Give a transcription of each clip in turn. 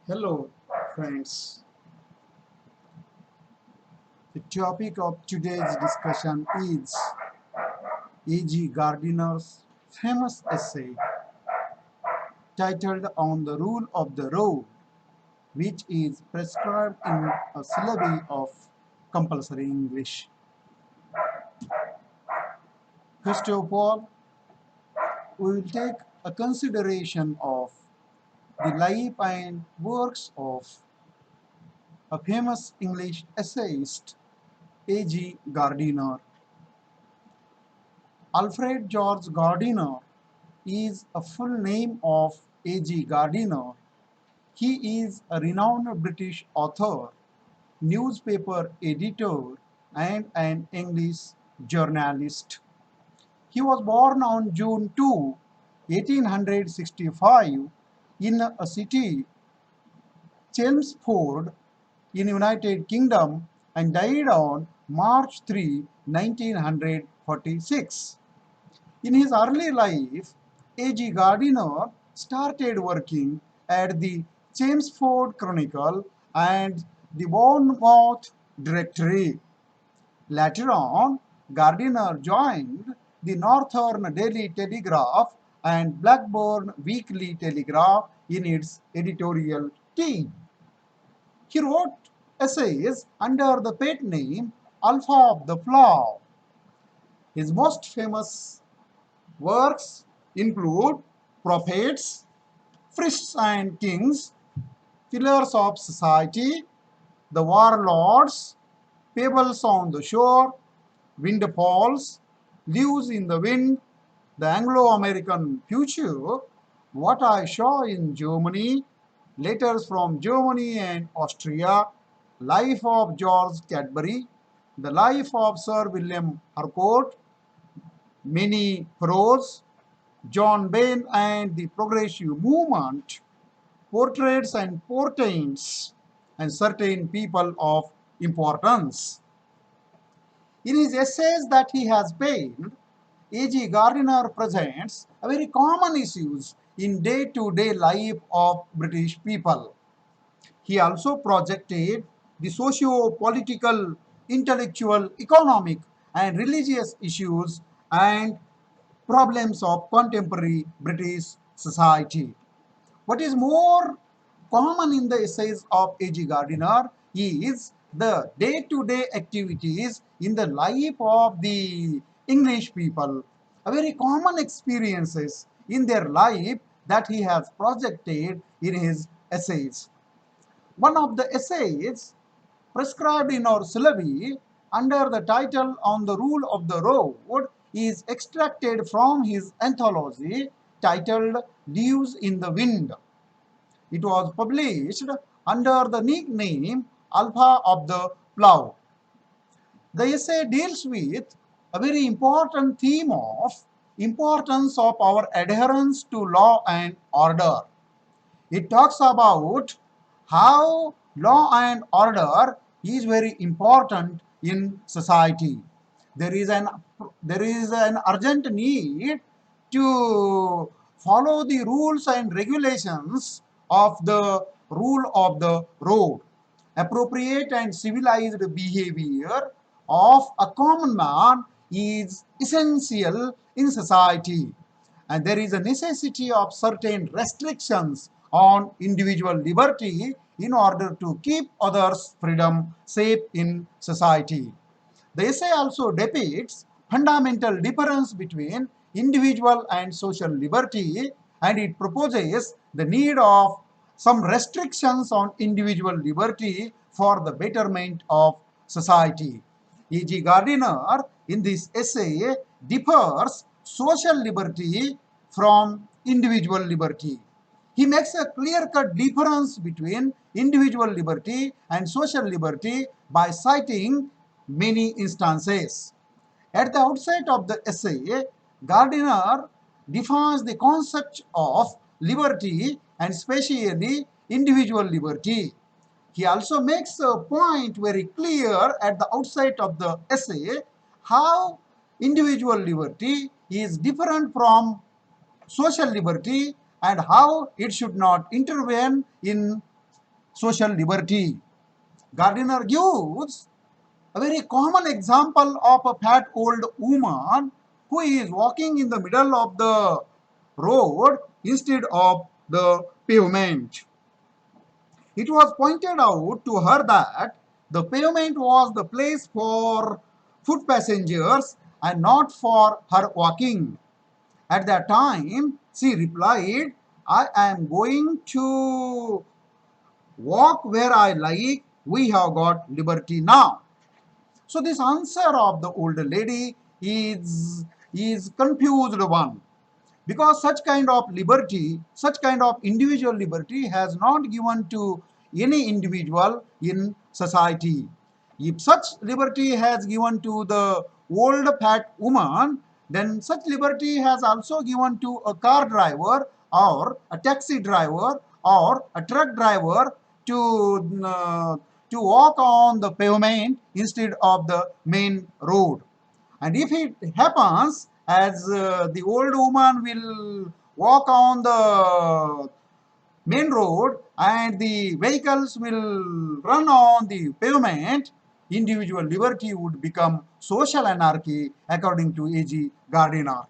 Hello, friends. The topic of today's discussion is A.G. Gardiner's famous essay titled On the Rule of the Road, which is prescribed in a syllabus of compulsory English. First of all, we will take a consideration of the life and works of a famous English essayist, A.G. Gardiner. Alfred George Gardiner is a full name of A.G. Gardiner. He is a renowned British author, newspaper editor, and an English journalist. He was born on June 2, 1865, in a city, Chelmsford, in United Kingdom, and died on March 3, 1946. In his early life, A.G. Gardiner started working at the Chelmsford Chronicle and the Bournemouth Directory. Later on, Gardiner joined the Northern Daily Telegraph and Blackburn Weekly Telegraph in its editorial team. He wrote essays under the pet name Alpha of the Plough. His most famous works include Prophets, Priests and Kings, Pillars of Society, The Warlords, Fables on the Shore, Windfalls, Leaves in the Wind, The Anglo-American Future, What I Saw in Germany, Letters from Germany and Austria, Life of George Cadbury, The Life of Sir William Harcourt, Many Prose, John Bain and the Progressive Movement, Portraits and Portents, and certain people of importance. In his essays that he has penned, A.G. Gardiner presents a very common issues in day-to-day life of British people. He also projected the socio-political, intellectual, economic, and religious issues and problems of contemporary British society. What is more common in the essays of A.G. Gardiner is the day-to-day activities in the life of the English people, a very common experiences in their life that he has projected in his essays. One of the essays prescribed in our syllabi under the title On the Rule of the Road is extracted from his anthology titled Leaves in the Wind. It was published under the nickname Alpha of the Plough. The essay deals with a very important theme of importance of our adherence to law and order. It talks about how law and order is very important in society. There is an urgent need to follow the rules and regulations of the rule of the road. Appropriate and civilized behavior of a common man is essential in society, and there is a necessity of certain restrictions on individual liberty in order to keep others' freedom safe in society. The essay also depicts fundamental difference between individual and social liberty, and it proposes the need of some restrictions on individual liberty for the betterment of society. E.G. Gardiner in this essay differs social liberty from individual liberty. He makes a clear-cut difference between individual liberty and social liberty by citing many instances. At the outset of the essay, Gardiner defines the concept of liberty and especially individual liberty. He also makes a point very clear at the outset of the essay how individual liberty is different from social liberty and how it should not intervene in social liberty. Gardiner gives a very common example of a fat old woman who is walking in the middle of the road instead of the pavement. It was pointed out to her that the pavement was the place for foot passengers and not for her walking. At that time, she replied, I am going to walk where I like. We have got liberty now. So this answer of the old lady is confused one, because such kind of liberty, such kind of individual liberty has not given to any individual in society. If such liberty has given to the old fat woman, then such liberty has also given to a car driver or a taxi driver or a truck driver to to walk on the pavement instead of the main road. And if it happens, as the old woman will walk on the main road and the vehicles will run on the pavement, individual liberty would become social anarchy according to A.G. Gardiner.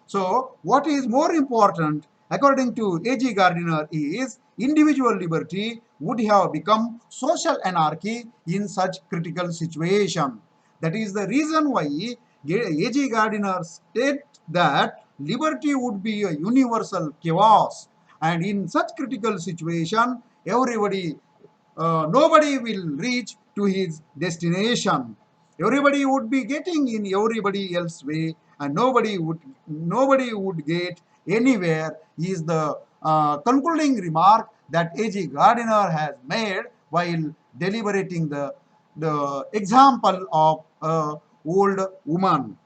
So, what is more important, according to A.G. Gardiner, is individual liberty would have become social anarchy in such critical situation. That is the reason why A.G. Gardiner states that liberty would be a universal chaos, and in such critical situation, nobody will reach to his destination. Everybody would be getting in everybody else's way, and nobody would get anywhere. Is the concluding remark that A.G. Gardiner has made while deliberating the example of old woman.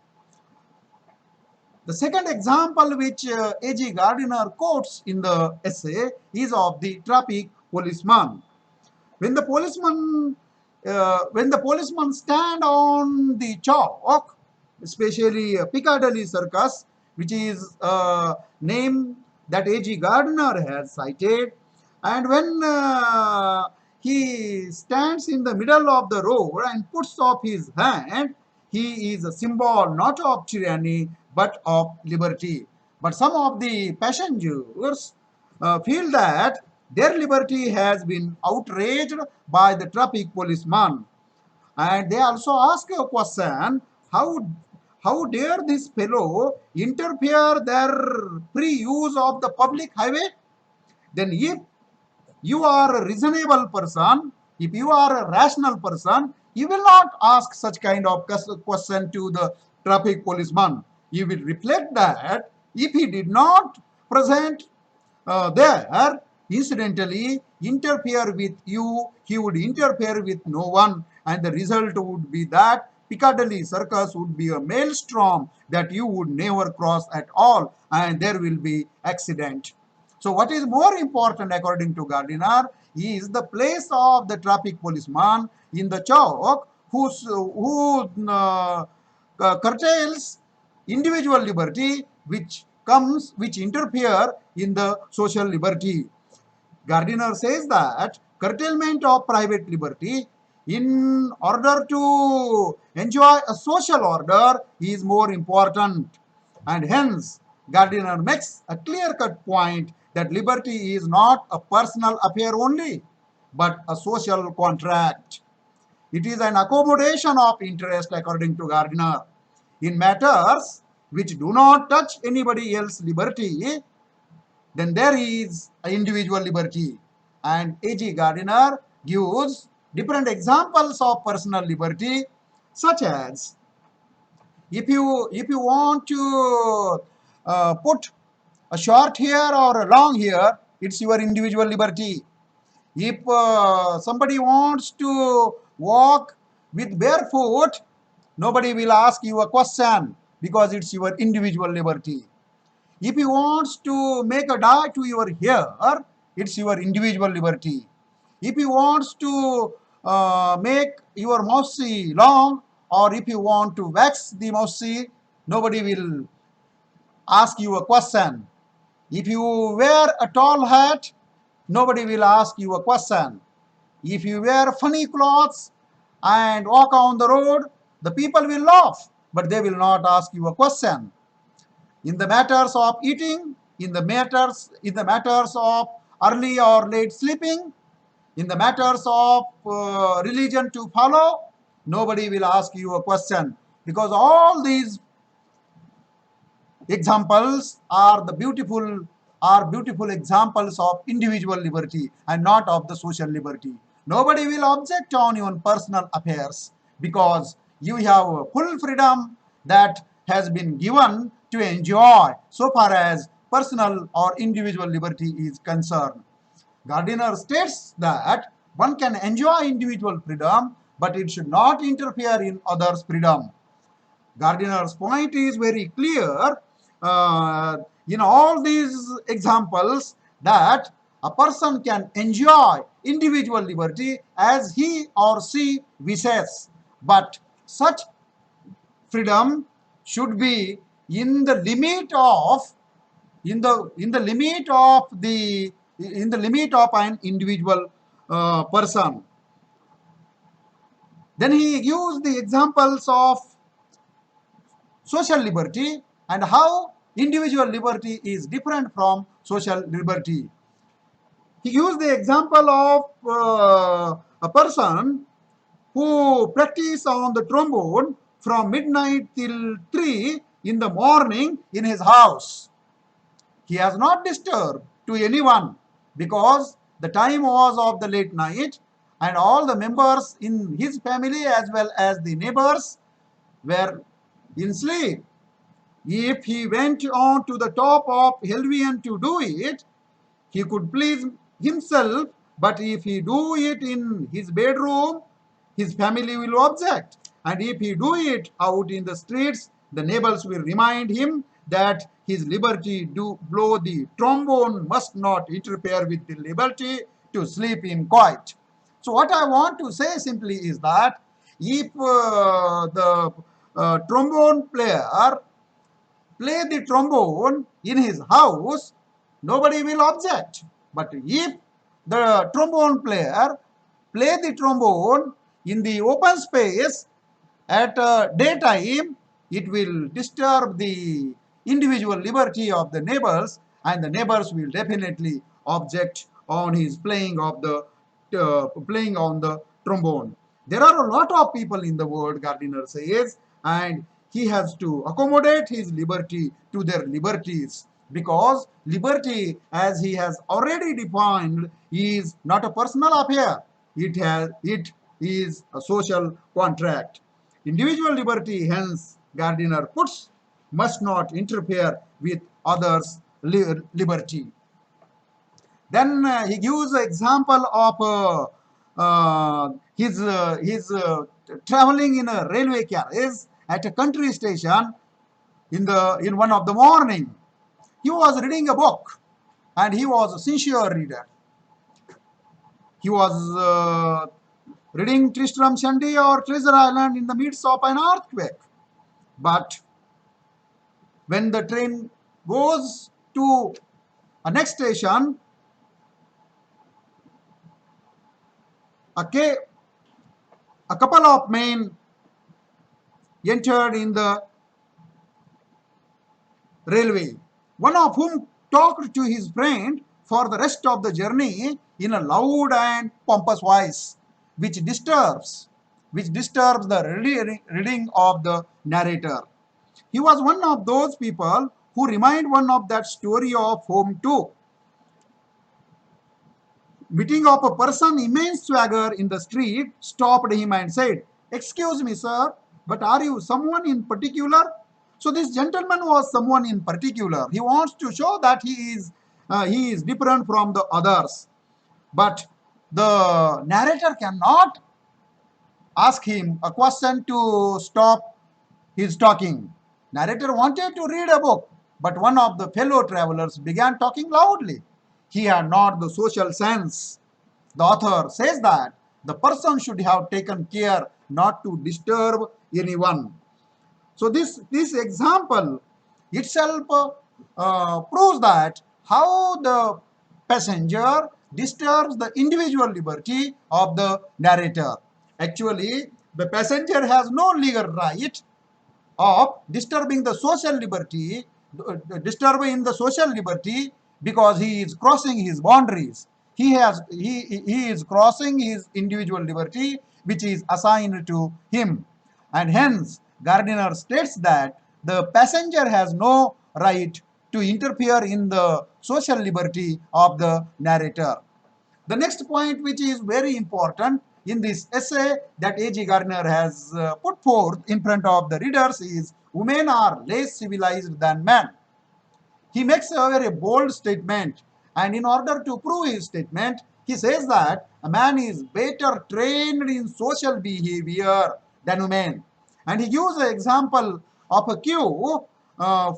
The second example which A.G. Gardiner quotes in the essay is of the traffic policeman. When the policeman stand on the chalk, especially Piccadilly Circus, which is a name that A.G. Gardiner has cited, and when he stands in the middle of the road and puts up his hand, he is a symbol not of tyranny but of liberty. But some of the passengers feel that their liberty has been outraged by the traffic policeman. And they also ask a question, how dare this fellow interfere their free use of the public highway? Then if you are a reasonable person, if you are a rational person, you will not ask such kind of question to the traffic policeman. You will reflect that if he did not present there, incidentally interfere with you, he would interfere with no one, and the result would be that Piccadilly Circus would be a maelstrom that you would never cross at all, and there will be accident. So what is more important according to Gardiner is the place of the traffic policeman in the chalk who curtails individual liberty which interfere in the social liberty. Gardiner says that curtailment of private liberty in order to enjoy a social order is more important, and hence Gardiner makes a clear-cut point that liberty is not a personal affair only but a social contract. It is an accommodation of interest according to Gardiner. In matters which do not touch anybody else's liberty, then there is individual liberty. And A.G. Gardiner gives different examples of personal liberty, such as if you want to put a short hair or a long hair, it's your individual liberty. If somebody wants to walk with barefoot, nobody will ask you a question because it's your individual liberty. If he wants to make a dye to your hair, it's your individual liberty. If he wants to make your mousy long, or if you want to wax the mousy, nobody will ask you a question. If you wear a tall hat, nobody will ask you a question. If you wear funny clothes and walk on the road, the people will laugh, but they will not ask you a question. In the matters of eating, in the matters of early or late sleeping, in the matters of religion to follow, nobody will ask you a question, because all these examples are beautiful examples of individual liberty and not of the social liberty. Nobody will object on your personal affairs, because you have full freedom that has been given to enjoy so far as personal or individual liberty is concerned. Gardiner states that one can enjoy individual freedom, but it should not interfere in others' freedom. Gardiner's point is very clear in all these examples, that a person can enjoy individual liberty as he or she wishes, but such freedom should be in the limit of an individual person. Then he used the examples of social liberty and how individual liberty is different from social liberty. He used the example of a person who practices on the trombone from midnight till 3 in the morning in his house. He has not disturbed to anyone, because the time was of the late night and all the members in his family as well as the neighbors were in sleep. If he went on to the top of Helvian to do it, he could please himself, but if he do it in his bedroom, his family will object. And if he do it out in the streets, the neighbors will remind him that his liberty to blow the trombone must not interfere with the liberty to sleep in quiet. So what I want to say simply is that if the trombone player play the trombone in his house, nobody will object. But if the trombone player play the trombone in the open space at daytime, it will disturb the individual liberty of the neighbors, and the neighbors will definitely object on his playing on the trombone. There are a lot of people in the world, Gardiner says, and he has to accommodate his liberty to their liberties, because liberty, as he has already defined, is not a personal affair. It is a social contract. Individual liberty, hence, Gardiner puts, must not interfere with others' liberty. Then he gives an example of his traveling in a railway carriage at a country station in one of the morning. He was reading a book, and he was a sincere reader. He was reading Tristram Shandy or Treasure Island in the midst of an earthquake. But when the train goes to a next station, a couple of men entered in the railway, one of whom talked to his friend for the rest of the journey in a loud and pompous voice, which disturbs the reading of the narrator. He was one of those people who remind one of that story of Home 2. Meeting of a person immense swagger in the street, stopped him and said, "Excuse me, sir, but are you someone in particular?" So this gentleman was someone in particular. He wants to show that he is different from the others. But the narrator cannot ask him a question to stop his talking. Narrator wanted to read a book, but one of the fellow travelers began talking loudly. He had not the social sense. The author says that the person should have taken care not to disturb anyone. So this example itself proves that how the passenger disturbs the individual liberty of the narrator. Actually, the passenger has no legal right of disturbing the social liberty, disturbing the social liberty because he is crossing his boundaries. He is crossing his individual liberty which is assigned to him, and hence Gardiner states that the passenger has no right to interfere in the social liberty of the narrator. The next point, which is very important in this essay that A.G. Gardner has put forth in front of the readers, is women are less civilized than men. He makes a very bold statement, and in order to prove his statement, he says that a man is better trained in social behavior than women. And he gives an example of a queue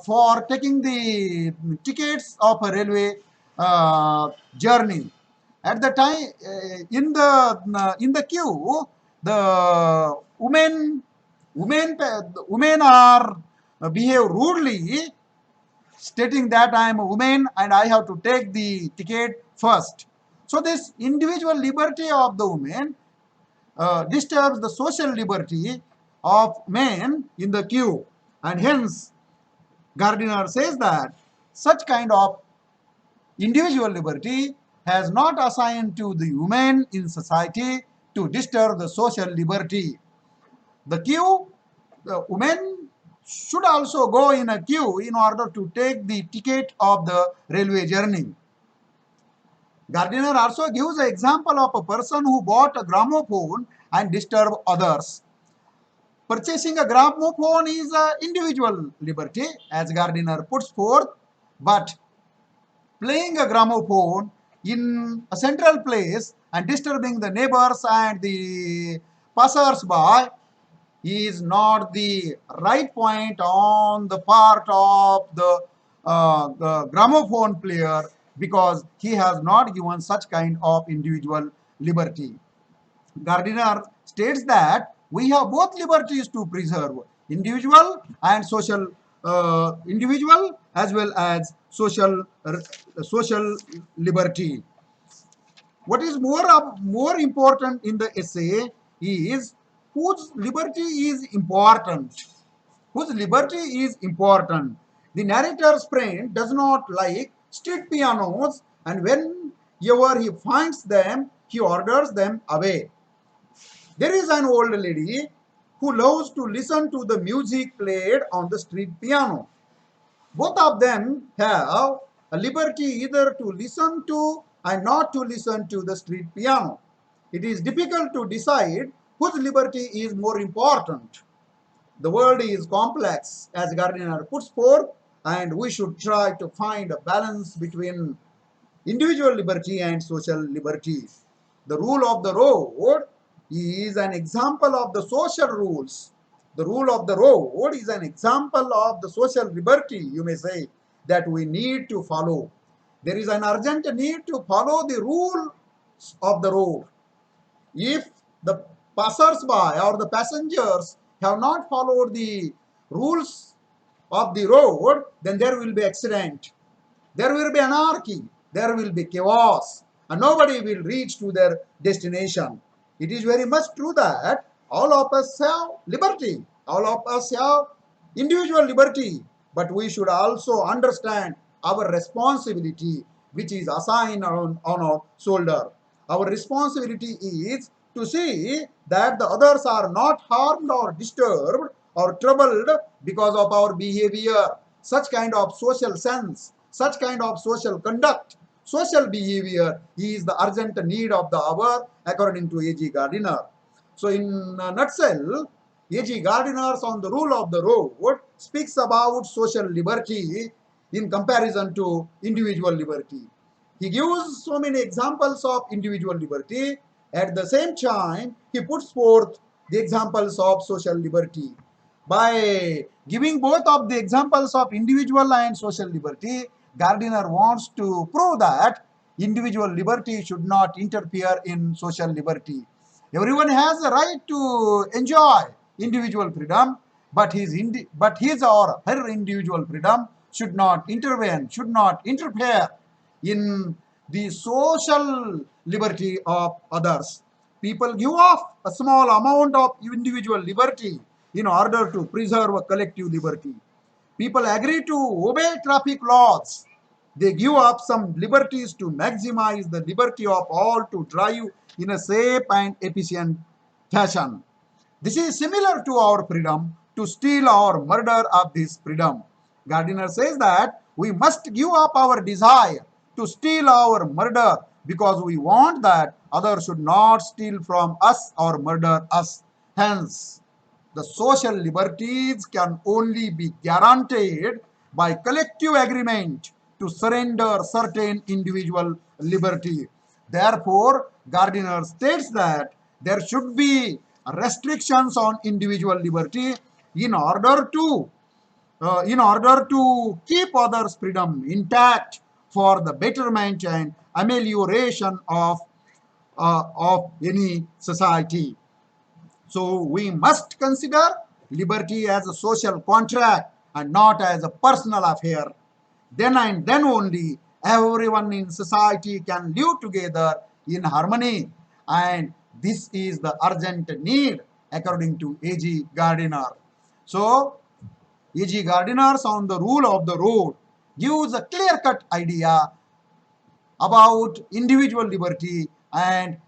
for taking the tickets of a railway journey. At the time, in the queue, the women are behave rudely, stating that I am a woman and I have to take the ticket first. So this individual liberty of the woman disturbs the social liberty of men in the queue, and hence Gardiner says that such kind of individual liberty has not assigned to the women in society to disturb the social liberty. The queue, the women should also go in a queue in order to take the ticket of the railway journey. Gardiner also gives an example of a person who bought a gramophone and disturbed others. Purchasing a gramophone is an individual liberty, as Gardiner puts forth, but playing a gramophone in a central place and disturbing the neighbors and the passers-by is not the right point on the part of the gramophone player, because he has not given such kind of individual liberty. Gardiner states that we have both liberties to preserve, individual as well as social liberty. What is more important in the essay is whose liberty is important. Whose liberty is important. The narrator's friend does not like street pianos, and whenever he finds them, he orders them away. There is an old lady who loves to listen to the music played on the street piano. Both of them have a liberty either to listen to and not to listen to the street piano. It is difficult to decide whose liberty is more important. The world is complex, as Gardiner puts forth, and we should try to find a balance between individual liberty and social liberty. The rule of the road is an example of the social rules. The rule of the road is an example of the social liberty, you may say, that we need to follow. There is an urgent need to follow the rules of the road. If the passers-by or the passengers have not followed the rules of the road, then there will be accident, there will be anarchy, there will be chaos, and nobody will reach to their destination. It is very much true that all of us have liberty, all of us have individual liberty, but we should also understand our responsibility which is assigned on our shoulder. Our responsibility is to see that the others are not harmed or disturbed or troubled because of our behavior. Such kind of social sense, such kind of social conduct, social behavior is the urgent need of the hour, according to A.G. Gardiner. So in a nutshell, A.G. Gardiner's On the Rule of the Road speaks about social liberty in comparison to individual liberty. He gives so many examples of individual liberty. At the same time, he puts forth the examples of social liberty. By giving both of the examples of individual and social liberty, Gardiner wants to prove that individual liberty should not interfere in social liberty. Everyone has a right to enjoy individual freedom, but his or her individual freedom should not intervene, should not interfere in the social liberty of others. People give up a small amount of individual liberty in order to preserve a collective liberty. People agree to obey traffic laws. They give up some liberties to maximize the liberty of all to drive in a safe and efficient fashion. This is similar to our freedom to steal or murder of this freedom. Gardiner says that we must give up our desire to steal or murder because we want that others should not steal from us or murder us. Hence, the social liberties can only be guaranteed by collective agreement to surrender certain individual liberty. Therefore, Gardiner states that there should be restrictions on individual liberty in order to keep others' freedom intact for the betterment and amelioration of any society. So we must consider liberty as a social contract and not as a personal affair. Then and then only everyone in society can live together in harmony. And this is the urgent need according to A.G. Gardiner. So A.G. Gardiner's On the Rule of the Road gives a clear-cut idea about individual liberty and